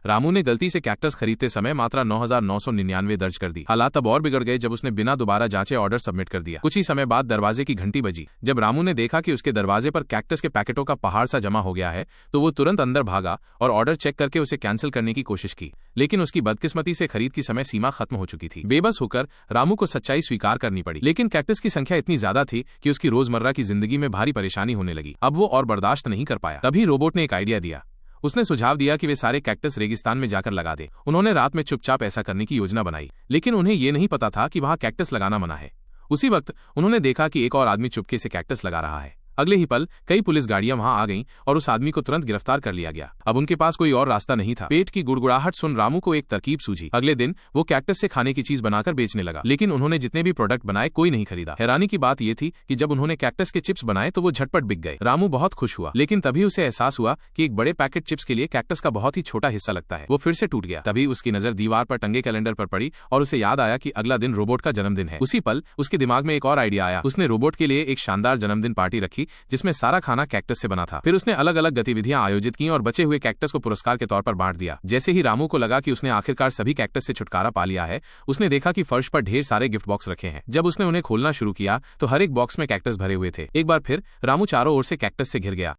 रामू ने गलती से कैक्टस खरीदते समय मात्रा 9,999 दर्ज कर दी। हालात तब और बिगड़ गए जब उसने बिना दोबारा जांचे ऑर्डर सबमिट कर दिया। कुछ ही समय बाद दरवाजे की घंटी बजी। जब रामू ने देखा कि उसके दरवाजे पर कैक्टस के पैकेटों का पहाड़ सा जमा हो गया है तो वो तुरंत अंदर भागा और ऑर्डर चेक करके उसे कैंसिल करने की कोशिश की, लेकिन उसकी बदकिस्मती से खरीद की समय सीमा खत्म हो चुकी थी। बेबस होकर रामू को सच्चाई स्वीकार करनी पड़ी, लेकिन कैक्टस की संख्या इतनी ज्यादा थी कि उसकी रोजमर्रा की जिंदगी में भारी परेशानी होने लगी। अब वो और बर्दाश्त नहीं कर पाया। तभी रोबोट ने एक आइडिया दिया। उसने सुझाव दिया कि वे सारे कैक्टस रेगिस्तान में जाकर लगा दे। उन्होंने रात में चुपचाप ऐसा करने की योजना बनाई, लेकिन उन्हें यह नहीं पता था कि वहां कैक्टस लगाना मना है। उसी वक्त उन्होंने देखा कि एक और आदमी चुपके से कैक्टस लगा रहा है। अगले ही पल कई पुलिस गाड़ियां वहां आ गईं और उस आदमी को तुरंत गिरफ्तार कर लिया गया। अब उनके पास कोई और रास्ता नहीं था। पेट की गुड़गुड़ाहट सुन रामू को एक तरकीब सूझी। अगले दिन वो कैक्टस से खाने की चीज बनाकर बेचने लगा, लेकिन उन्होंने जितने भी प्रोडक्ट बनाए कोई नहीं खरीदा। हैरानी की बात यह थी कि जब उन्होंने कैक्टस के चिप्स बनाए तो वो झटपट बिक गए। रामू बहुत खुश हुआ, लेकिन तभी उसे एहसास हुआ कि एक बड़े पैकेट चिप्स के लिए कैक्टस का बहुत ही छोटा हिस्सा लगता है। वो फिर से टूट गया। तभी उसकी नजर दीवार पर टंगे कैलेंडर पर पड़ी और उसे याद आया कि अगला दिन रोबोट का जन्मदिन है। उसी पल उसके दिमाग में एक और आइडिया आया। उसने रोबोट के लिए एक शानदार जन्मदिन पार्टी रखी जिसमें सारा खाना कैक्टस से बना था। फिर उसने अलग अलग गतिविधियां आयोजित की और बचे हुए कैक्टस को पुरस्कार के तौर पर बांट दिया। जैसे ही रामू को लगा कि उसने आखिरकार सभी कैक्टस से छुटकारा पा लिया है, उसने देखा कि फर्श पर ढेर सारे गिफ्ट बॉक्स रखे हैं। जब उसने उन्हें खोलना शुरू किया तो हर एक बॉक्स में कैक्टस भरे हुए थे। एक बार फिर रामू चारों ओर से कैक्टस से घिर गया।